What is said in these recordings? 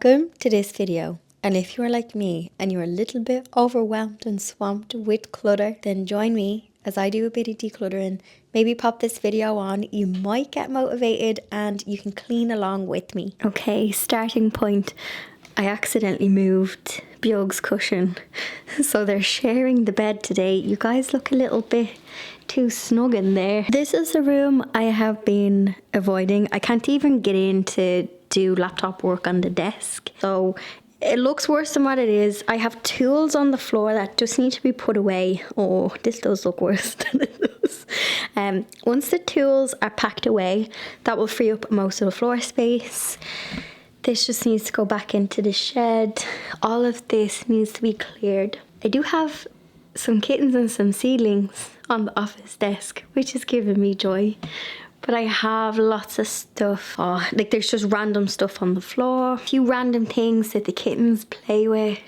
Welcome to this video. And if you are like me and you're a little bit overwhelmed and swamped with clutter, then join me as I do a bit of decluttering. Maybe pop this video on, you might get motivated and you can clean along with me. Okay, starting point. I accidentally moved Bjog's cushion, so they're sharing the bed today. You guys look a little bit too snug in there. This is the room I have been avoiding. I can't even get in to do laptop work on the desk, so it looks worse than what it is. I have tools on the floor that just need to be put away. Oh, this does look worse than it does. Once the tools are packed away, that will free up most of the floor space. This just needs to go back into the shed. All of this needs to be cleared. I do have some kittens and some seedlings on the office desk, which is giving me joy. But I have lots of stuff. Oh, like there's just random stuff on the floor. A few random things that the kittens play with.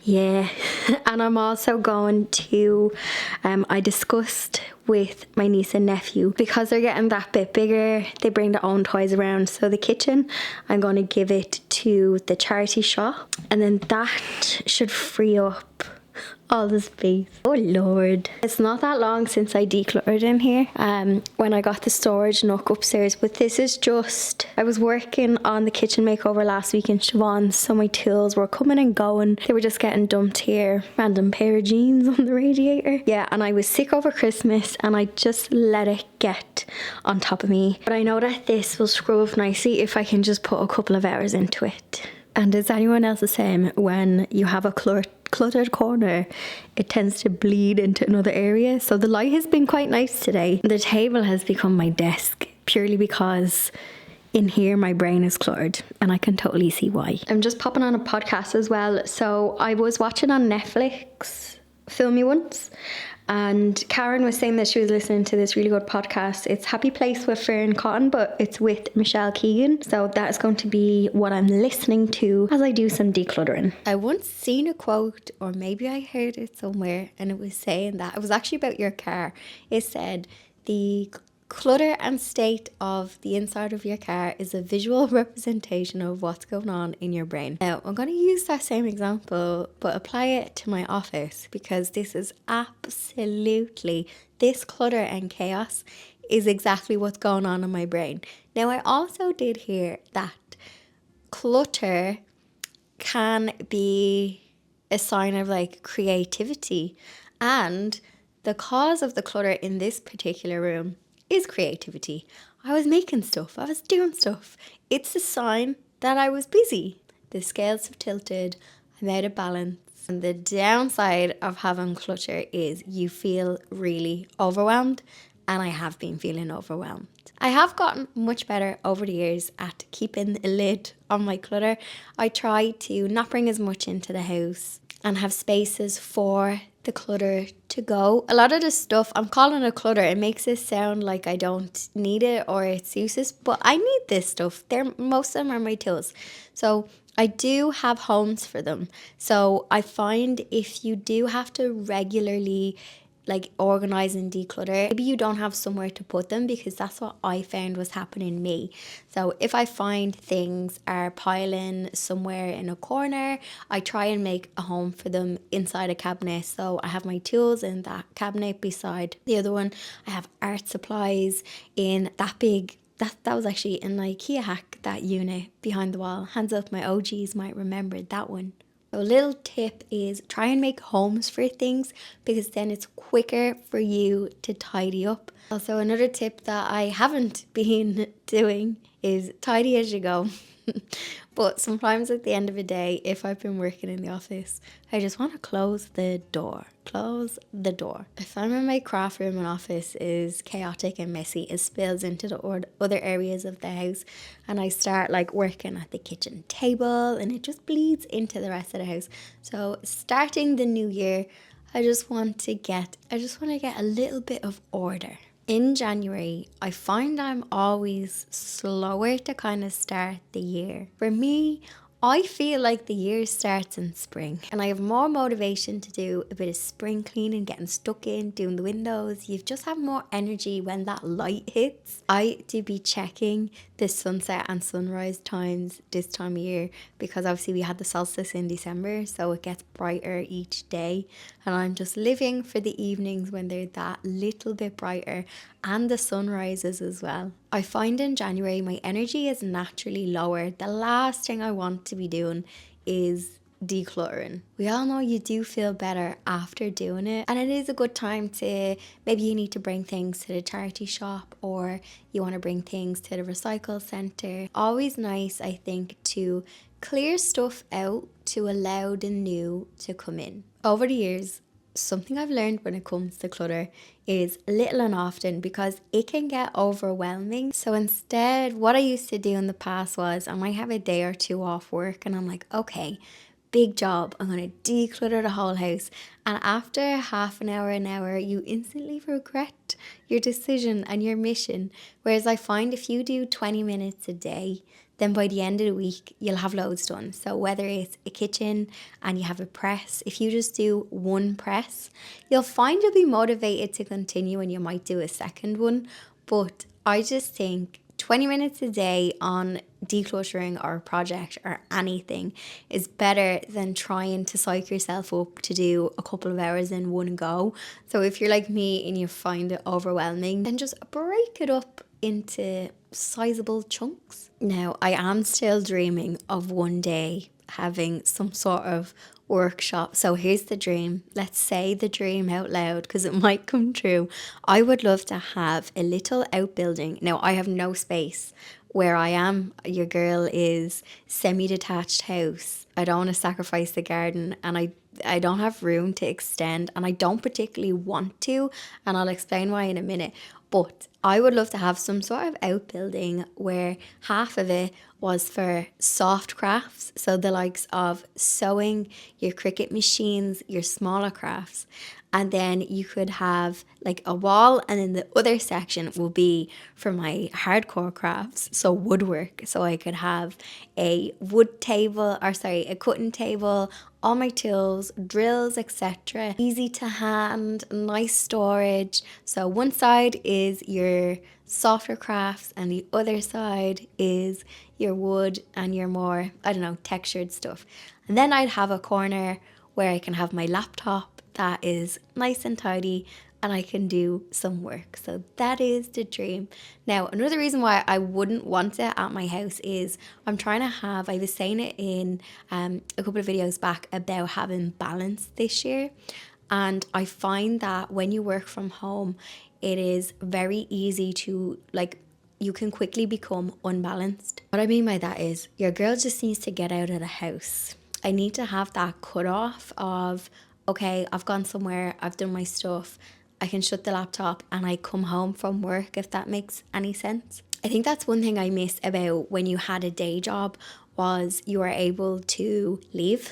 Yeah, and I'm also going to, I discussed with my niece and nephew, because they're getting that bit bigger, they bring their own toys around. So the kitchen, I'm going to give it to the charity shop, and then that should free up all the space. Oh Lord. It's not that long since I decluttered in here when I got the storage nook upstairs, but this is just, I was working on the kitchen makeover last week in Siobhan's, so my tools were coming and going. They were just getting dumped here. Random pair of jeans on the radiator. Yeah, and I was sick over Christmas and I just let it get on top of me. But I know that this will scrub up nicely if I can just put a couple of hours into it. And is anyone else the same? When you have a cluttered corner, it tends to bleed into another area. So the light has been quite nice today. The table has become my desk purely because in here my brain is cluttered, and I can totally see why. I'm just popping on a podcast as well. So I was watching on Netflix Film Me Once, and Karen was saying that she was listening to this really good podcast. It's Happy Place with Fern Cotton, but it's with Michelle Keegan. So that is going to be what I'm listening to as I do some decluttering. I once seen a quote, or maybe I heard it somewhere, and it was saying that, it was actually about your car. It said, the clutter and state of the inside of your car is a visual representation of what's going on in your brain. Now, I'm going to use that same example, but apply it to my office, because this is absolutely, this clutter and chaos is exactly what's going on in my brain. Now, I also did hear that clutter can be a sign of like creativity, and the cause of the clutter in this particular room is creativity. I was making stuff, I was doing stuff. It's a sign that I was busy. The scales have tilted, I'm out of balance. And the downside of having clutter is you feel really overwhelmed, and I have been feeling overwhelmed. I have gotten much better over the years at keeping a lid on my clutter. I try to not bring as much into the house and have spaces for the clutter to go. A lot of the stuff, I'm calling it clutter, it makes it sound like I don't need it or it's useless, but I need this stuff. Most of them are my tools. So I do have homes for them. So I find if you do have to regularly like organize and declutter, maybe you don't have somewhere to put them, because that's what I found was happening to me. So if I find things are piling somewhere in a corner, I try and make a home for them inside a cabinet. So I have my tools in that cabinet beside the other one. I have art supplies in that big, that was actually an IKEA hack, that unit behind the wall. Hands up, my OGs might remember that one. So a little tip is try and make homes for things, because then it's quicker for you to tidy up. Also, another tip that I haven't been doing is tidy as you go. But sometimes at the end of a day, if I've been working in the office, I just want to close the door. Close the door. If I'm in my craft room and office is chaotic and messy, it spills into the other areas of the house, and I start like working at the kitchen table, and it just bleeds into the rest of the house. So starting the new year, I just want to get a little bit of order. In January, I find I'm always slower to kind of start the year. For me, I feel like the year starts in spring and I have more motivation to do a bit of spring cleaning, getting stuck in, doing the windows. You just have more energy when that light hits. I do be checking the sunset and sunrise times this time of year because obviously we had the solstice in December, so it gets brighter each day. And I'm just living for the evenings when they're that little bit brighter and the sunrises as well. I find in January my energy is naturally lower. The last thing I want to be doing is decluttering. We all know you do feel better after doing it, and it is a good time to, maybe you need to bring things to the charity shop or you want to bring things to the recycle centre. Always nice, I think, to clear stuff out to allow the new to come in. Over the years, something I've learned when it comes to clutter is little and often, because it can get overwhelming. So instead, what I used to do in the past was I might have a day or two off work and I'm like, okay, big job, I'm going to declutter the whole house. And after half an hour, you instantly regret your decision and your mission. Whereas I find if you do 20 minutes a day, then by the end of the week, you'll have loads done. So whether it's a kitchen and you have a press, if you just do one press, you'll find you'll be motivated to continue and you might do a second one. But I just think 20 minutes a day on decluttering or a project or anything is better than trying to psych yourself up to do a couple of hours in one go. So if you're like me and you find it overwhelming, then just break it up into sizable chunks. Now, I am still dreaming of one day having some sort of workshop. So here's the dream. Let's say the dream out loud because it might come true. I would love to have a little outbuilding. Now, I have no space. Where I am, your girl is semi-detached house. I don't want to sacrifice the garden, and I don't have room to extend, and I don't particularly want to, and I'll explain why in a minute. But I would love to have some sort of outbuilding where half of it was for soft crafts, so the likes of sewing, your Cricut machines, your smaller crafts. And then you could have like a wall, and then the other section will be for my hardcore crafts, so woodwork. So I could have a wood table, or sorry, a cutting table, all my tools, drills, etc. Easy to hand, nice storage. So one side is your softer crafts and the other side is your wood and your more, I don't know, textured stuff. And then I'd have a corner where I can have my laptop that is nice and tidy and I can do some work. So that is the dream. Now, another reason why I wouldn't want it at my house is I'm trying to have, I was saying it in a couple of videos back about having balance this year. And I find that when you work from home, it is very easy to you can quickly become unbalanced. What I mean by that is your girl just needs to get out of the house. I need to have that cut off of, okay, I've gone somewhere, I've done my stuff, I can shut the laptop and I come home from work, if that makes any sense. I think that's one thing I miss about when you had a day job was you were able to leave.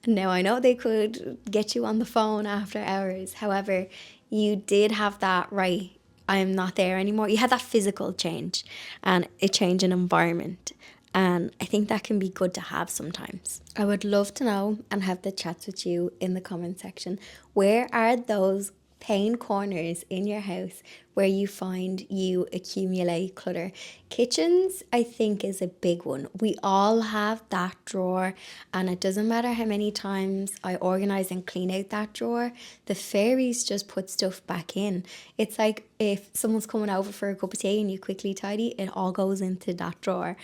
Now I know they could get you on the phone after hours. However, you did have that, right, I'm not there anymore. You had that physical change and a change in environment. And I think that can be good to have sometimes. I would love to know and have the chats with you in the comment section. Where are those pain corners in your house where you find you accumulate clutter? Kitchens, I think, is a big one. We all have that drawer, and it doesn't matter how many times I organize and clean out that drawer, the fairies just put stuff back in. It's like if someone's coming over for a cup of tea and you quickly tidy, it all goes into that drawer.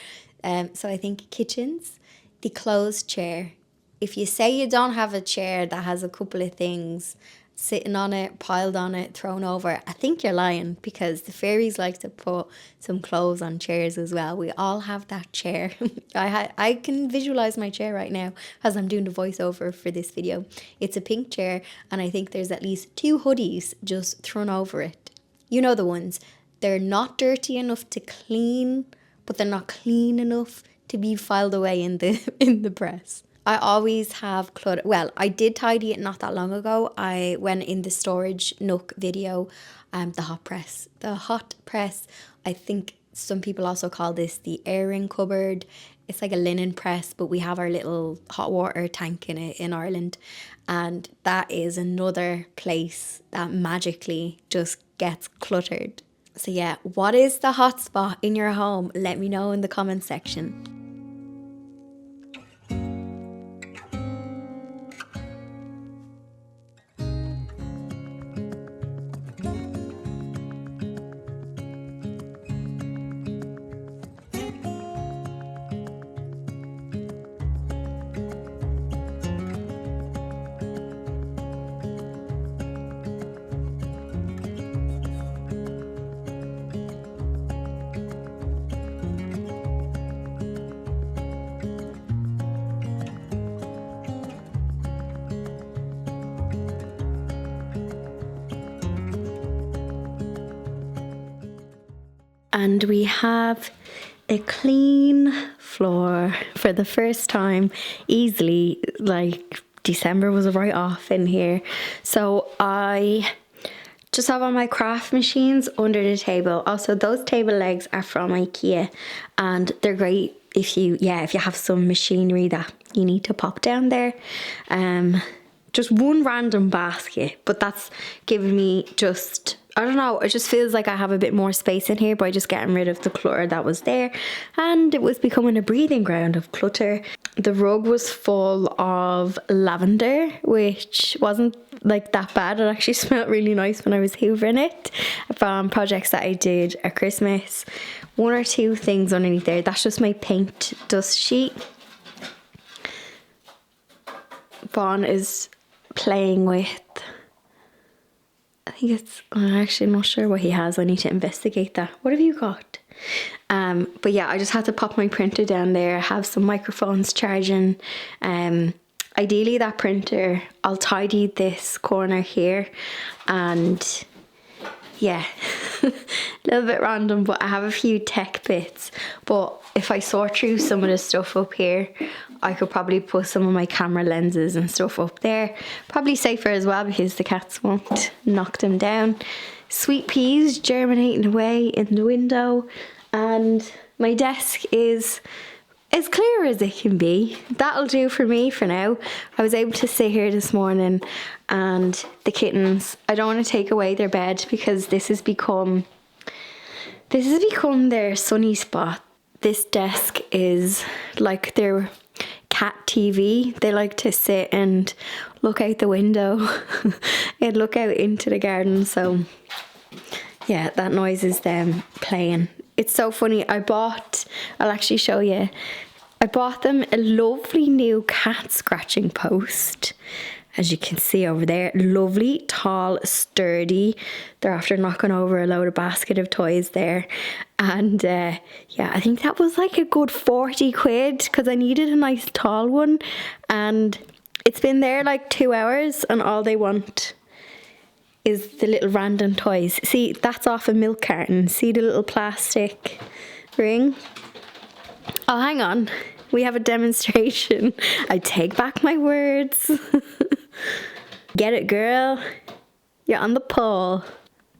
So I think kitchens, the closed chair. If you say you don't have a chair that has a couple of things sitting on it, piled on it, thrown over, I think you're lying, because the fairies like to put some clothes on chairs as well. We all have that chair. I can visualize my chair right now as I'm doing the voiceover for this video. It's a pink chair and I think there's at least 2 hoodies just thrown over it. You know the ones. They're not dirty enough to clean, but they're not clean enough to be filed away in the press. I always have clutter. Well, I did tidy it not that long ago. I went in the storage nook video, the hot press. The hot press, I think some people also call this the airing cupboard. It's like a linen press, but we have our little hot water tank in it in Ireland. And that is another place that magically just gets cluttered. So yeah, what is the hotspot in your home? Let me know in the comment section. And we have a clean floor for the first time easily. Like December was a write-off in here. So I just have all my craft machines under the table. Also, those table legs are from IKEA and they're great if you have some machinery that you need to pop down there. Just one random basket, but that's given me just, I don't know, it just feels like I have a bit more space in here by just getting rid of the clutter that was there, and it was becoming a breathing ground of clutter. The rug was full of lavender, which wasn't like that bad. It actually smelled really nice when I was hoovering it from projects that I did at Christmas. One or two things underneath there, that's just my paint dust sheet. Bon is playing with, I think it's, I'm actually not sure what he has. I need to investigate that. What have you got? But yeah, I just had to pop my printer down there, have some microphones charging. Ideally that printer, I'll tidy this corner here, and yeah, a little bit random, but I have a few tech bits. But if I sort through some of the stuff up here, I could probably put some of my camera lenses and stuff up there. Probably safer as well because the cats won't knock them down. Sweet peas germinating away in the window, and my desk is as clear as it can be. That'll do for me for now. I was able to sit here this morning, and the kittens, I don't want to take away their bed because this has become their sunny spot. This desk is like their cat TV. They like to sit and look out the window and look out into the garden. So yeah, that noise is them playing. It's so funny. I'll actually show you. I bought them a lovely new cat scratching post. As you can see over there, lovely, tall, sturdy. They're after knocking over a load of basket of toys there. And yeah, I think that was like a good 40 quid because I needed a nice tall one. And it's been there like 2 hours and all they want is the little random toys. See, that's off a milk carton. See the little plastic ring? Oh, hang on. We have a demonstration. I take back my words. Get it, girl. You're on the pole.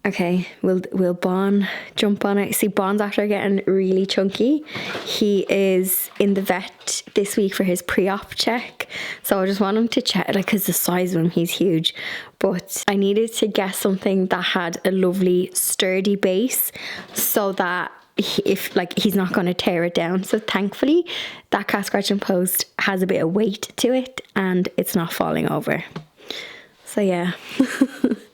Okay, will Bon jump on it? See, Bon's after getting really chunky. He is in the vet this week for his pre-op check. So I just want him to check, like, because the size of him, he's huge. But I needed to get something that had a lovely sturdy base so that he's not going to tear it down. So thankfully that cat scratching post has a bit of weight to it and it's not falling over. So yeah.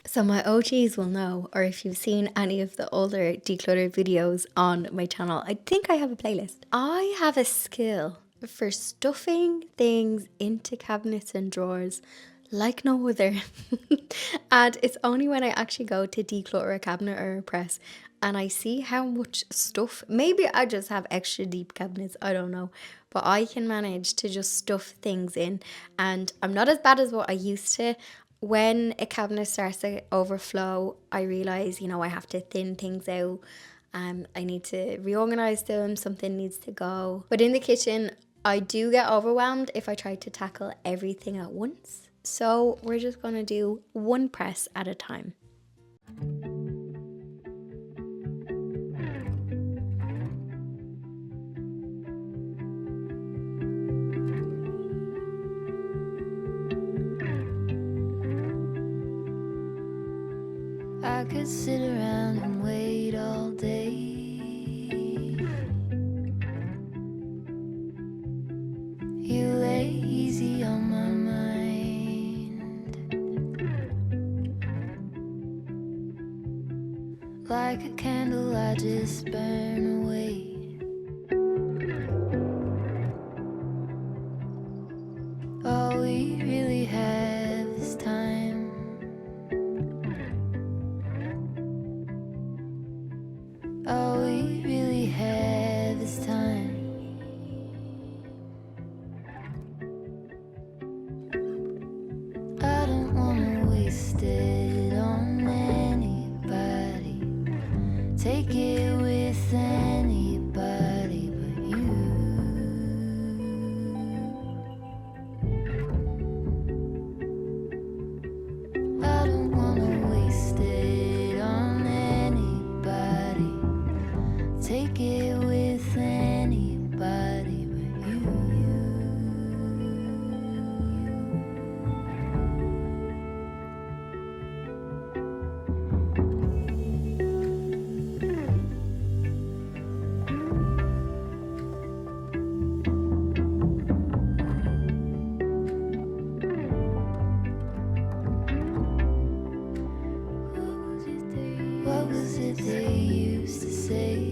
So my OGs will know, or if you've seen any of the older declutter videos on my channel, I think I have a playlist. I have a skill for stuffing things into cabinets and drawers like no other. And it's only when I actually go to declutter a cabinet or a press and I see how much stuff, maybe I just have extra deep cabinets, I don't know, but I can manage to just stuff things in, and I'm not as bad as what I used to. When a cabinet starts to overflow, I realise, I have to thin things out. I need to reorganise them, something needs to go. But in the kitchen, I do get overwhelmed if I try to tackle everything at once. So we're just going to do one press at a time. could sit around and wait all day. You lay easy on my mind, like a candle I just burn away. All we really have is time. All we really have is time. I don't wanna waste it on anybody. Take it with anybody but you. I don't wanna waste it on anybody. Take it with anybody but you. What was it they used to say?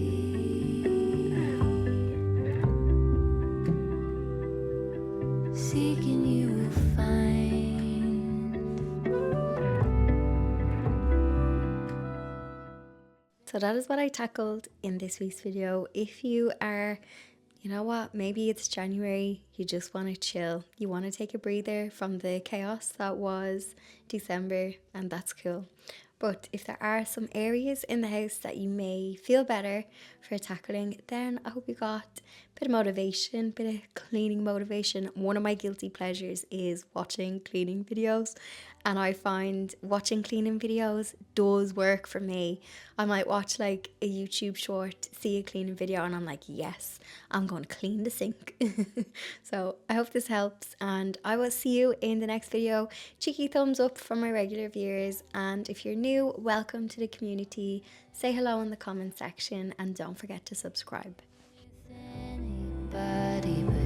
Seeking you will find. So that is what I tackled in this week's video. If you are, you know what, maybe it's January, you just want to chill, you want to take a breather from the chaos that was December, and that's cool. But if there are some areas in the house that you may feel better for tackling, then I hope you got a bit of motivation, a bit of cleaning motivation. One of my guilty pleasures is watching cleaning videos, and I find watching cleaning videos does work for me. I might watch like a YouTube short, see a cleaning video, and I'm like, yes, I'm going to clean the sink. So I hope this helps, and I will see you in the next video. Cheeky thumbs up from my regular viewers, and if you're new, welcome to the community. Say hello in the comment section, and don't forget to subscribe. Anybody but